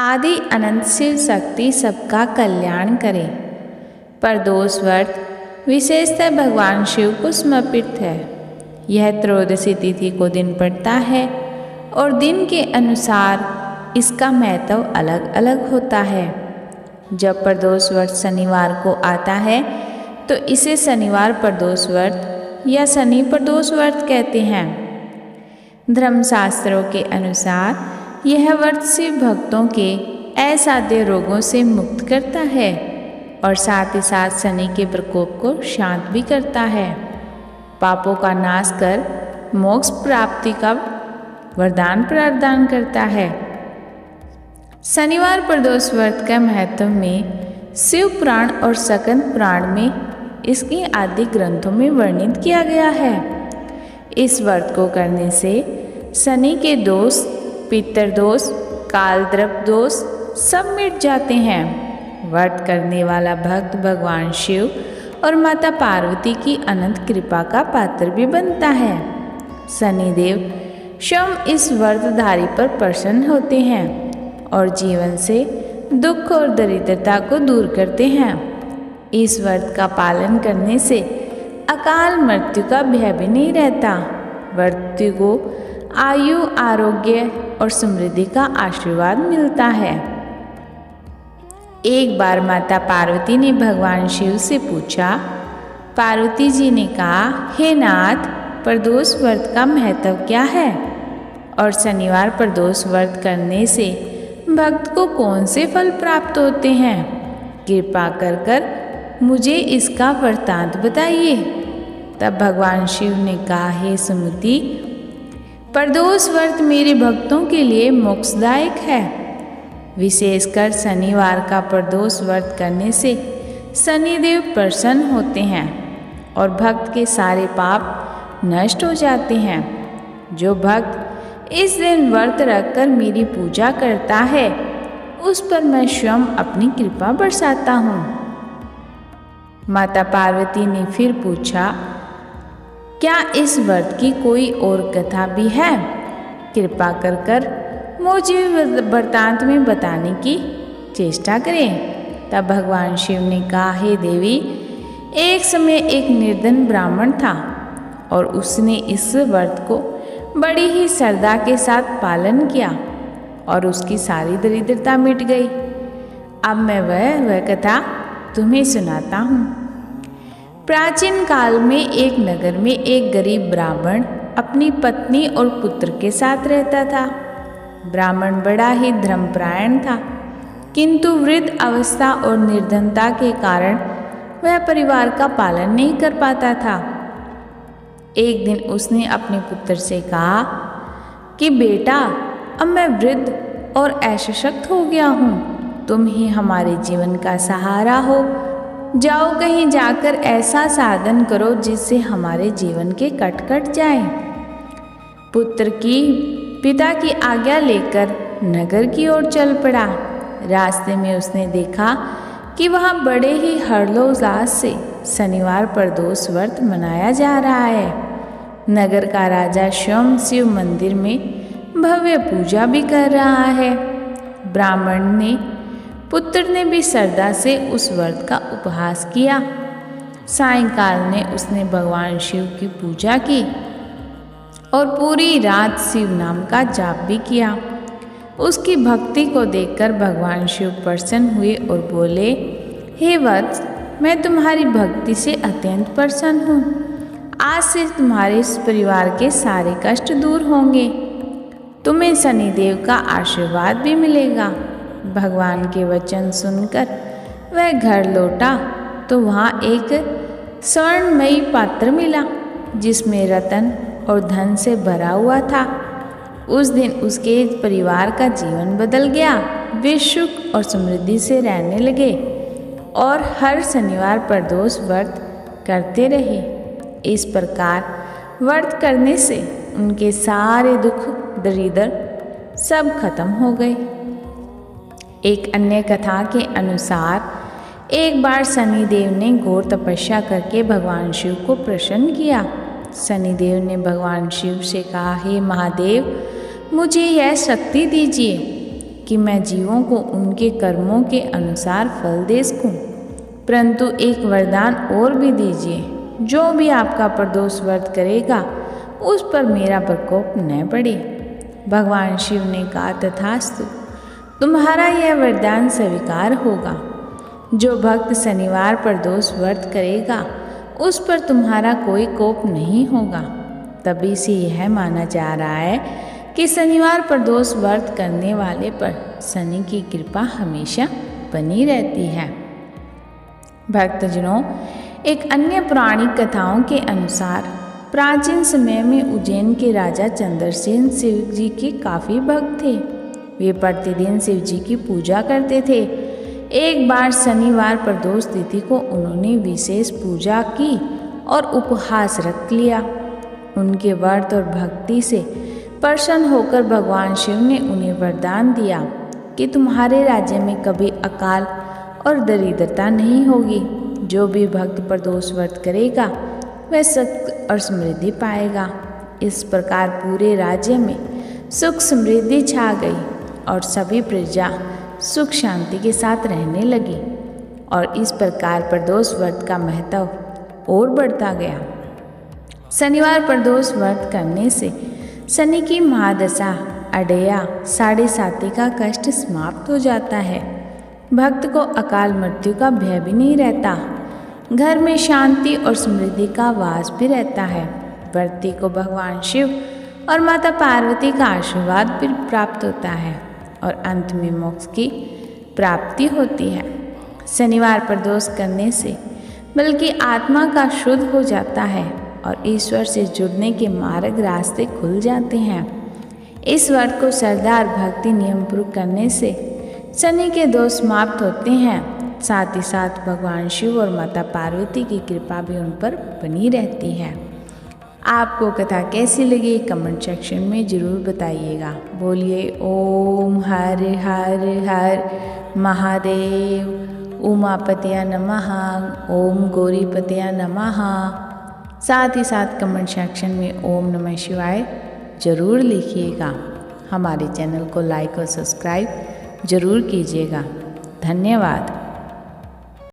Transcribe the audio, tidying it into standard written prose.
आदि अनंत शिव शक्ति सबका कल्याण करे। प्रदोष व्रत विशेषतः भगवान शिव को समर्पित है। यह त्रयोदशी तिथि को दिन पड़ता है और दिन के अनुसार इसका महत्व अलग अलग होता है। जब प्रदोष व्रत शनिवार को आता है तो इसे शनिवार प्रदोष व्रत या शनि प्रदोष व्रत कहते हैं। धर्मशास्त्रों के अनुसार यह व्रत शिव भक्तों के असाध्य रोगों से मुक्त करता है और साथ ही साथ शनि के प्रकोप को शांत भी करता है, पापों का नाश कर मोक्ष प्राप्ति का वरदान प्रदान करता है। शनिवार प्रदोष व्रत का महत्व में शिव पुराण और स्कंद पुराण में इसके आदि ग्रंथों में वर्णित किया गया है। इस व्रत को करने से शनि के दोष, पितृदोष, कालद्रव्य दोष सब मिट जाते हैं। व्रत करने वाला भक्त भगवान शिव और माता पार्वती की अनंत कृपा का पात्र भी बनता है। शनिदेव स्वयं इस व्रतधारी पर प्रसन्न होते हैं और जीवन से दुख और दरिद्रता को दूर करते हैं। इस व्रत का पालन करने से अकाल मृत्यु का भय भी नहीं रहता। मृत्यु को आयु, आरोग्य और समृद्धि का आशीर्वाद मिलता है। एक बार माता पार्वती ने भगवान शिव से पूछा। पार्वती जी ने कहा, हे नाथ, प्रदोष व्रत का महत्व क्या है और शनिवार प्रदोष व्रत करने से भक्त को कौन से फल प्राप्त होते हैं? कृपा कर मुझे इसका वृत्तांत बताइए। तब भगवान शिव ने कहा, हे सुमति, प्रदोष व्रत मेरे भक्तों के लिए मोक्षदायक है। विशेषकर शनिवार का प्रदोष व्रत करने से शनिदेव प्रसन्न होते हैं और भक्त के सारे पाप नष्ट हो जाते हैं। जो भक्त इस दिन व्रत रखकर मेरी पूजा करता है उस पर मैं स्वयं अपनी कृपा बरसाता हूँ। माता पार्वती ने फिर पूछा, क्या इस व्रत की कोई और कथा भी है? कृपा कर मुझे वृत्तांत में बताने की चेष्टा करें। तब भगवान शिव ने कहा, हे देवी, एक समय एक निर्धन ब्राह्मण था और उसने इस व्रत को बड़ी ही श्रद्धा के साथ पालन किया और उसकी सारी दरिद्रता मिट गई। अब मैं वह कथा तुम्हें सुनाता हूँ। प्राचीन काल में एक नगर में एक गरीब ब्राह्मण अपनी पत्नी और पुत्र के साथ रहता था। ब्राह्मण बड़ा ही धर्मपरायण था, किंतु वृद्ध अवस्था और निर्धनता के कारण वह परिवार का पालन नहीं कर पाता था। एक दिन उसने अपने पुत्र से कहा कि बेटा, अब मैं वृद्ध और असशक्त हो गया हूँ, तुम ही हमारे जीवन का सहारा हो। जाओ कहीं जाकर ऐसा साधन करो जिससे हमारे जीवन के कट कट जाएं। पुत्र की पिता की आज्ञा लेकर नगर की ओर चल पड़ा। रास्ते में उसने देखा कि वहाँ बड़े ही हर्षोल्लास से शनिवार प्रदोष व्रत मनाया जा रहा है। नगर का राजा स्वयं शिव मंदिर में भव्य पूजा भी कर रहा है। ब्राह्मण ने पुत्र ने भी श्रद्धा से उस व्रत का उपहास किया। सायंकाल ने उसने भगवान शिव की पूजा की और पूरी रात शिव नाम का जाप भी किया। उसकी भक्ति को देखकर भगवान शिव प्रसन्न हुए और बोले, हे वत्स, मैं तुम्हारी भक्ति से अत्यंत प्रसन्न हूँ। आज से तुम्हारे इस परिवार के सारे कष्ट दूर होंगे। तुम्हें शनिदेव का आशीर्वाद भी मिलेगा। भगवान के वचन सुनकर वह घर लौटा तो वहाँ एक स्वर्णमयी पात्र मिला जिसमें रत्न और धन से भरा हुआ था। उस दिन उसके परिवार का जीवन बदल गया। वे सुख और समृद्धि से रहने लगे और हर शनिवार प्रदोष व्रत करते रहे। इस प्रकार व्रत करने से उनके सारे दुख दरिद्र सब खत्म हो गए। एक अन्य कथा के अनुसार एक बार शनिदेव ने घोर तपस्या करके भगवान शिव को प्रसन्न किया। शनिदेव ने भगवान शिव से कहा, हे महादेव, मुझे यह शक्ति दीजिए कि मैं जीवों को उनके कर्मों के अनुसार फल दे सकूं, परंतु एक वरदान और भी दीजिए, जो भी आपका प्रदोष व्रत करेगा उस पर मेरा प्रकोप न पड़े। भगवान शिव ने कहा, तथास्तु, तुम्हारा यह वरदान स्वीकार होगा। जो भक्त शनिवार प्रदोष व्रत करेगा उस पर तुम्हारा कोई कोप नहीं होगा। तभी से यह माना जा रहा है कि शनिवार प्रदोष व्रत करने वाले पर शनि की कृपा हमेशा बनी रहती है। भक्तजनों, एक अन्य पौराणिक कथाओं के अनुसार प्राचीन समय में उज्जैन के राजा चंद्रसेन शिव जी के काफ़ी भक्त थे। वे प्रतिदिन शिव जी की पूजा करते थे। एक बार शनिवार प्रदोष तिथि को उन्होंने विशेष पूजा की और उपवास रख लिया। उनके व्रत और भक्ति से प्रसन्न होकर भगवान शिव ने उन्हें वरदान दिया कि तुम्हारे राज्य में कभी अकाल और दरिद्रता नहीं होगी। जो भी भक्त प्रदोष व्रत करेगा वह सुख और समृद्धि पाएगा। इस प्रकार पूरे राज्य में सुख समृद्धि छा गई और सभी प्रजा सुख शांति के साथ रहने लगी और इस प्रकार प्रदोष व्रत का महत्व और बढ़ता गया। शनिवार प्रदोष व्रत करने से शनि की महादशा अडैया साढ़े साती का कष्ट समाप्त हो जाता है। भक्त को अकाल मृत्यु का भय भी नहीं रहता। घर में शांति और समृद्धि का वास भी रहता है। व्रती को भगवान शिव और माता पार्वती का आशीर्वाद भी प्राप्त होता है और अंत में मोक्ष की प्राप्ति होती है। शनिवार प्रदोष करने से बल्कि आत्मा का शुद्ध हो जाता है और ईश्वर से जुड़ने के मार्ग रास्ते खुल जाते हैं। इस व्रत को श्रद्धा और भक्ति नियम पूर्वक करने से शनि के दोष समाप्त होते हैं। साथ ही साथ भगवान शिव और माता पार्वती की कृपा भी उन पर बनी रहती है। आपको कथा कैसी लगी कमेंट सेक्शन में ज़रूर बताइएगा। बोलिए ओम हर हर हर महादेव, उमापतया नमः, ओम गौरीपतया नमः। साथ ही साथ कमेंट सेक्शन में ओम नमः शिवाय ज़रूर लिखिएगा। हमारे चैनल को लाइक और सब्सक्राइब ज़रूर कीजिएगा। धन्यवाद।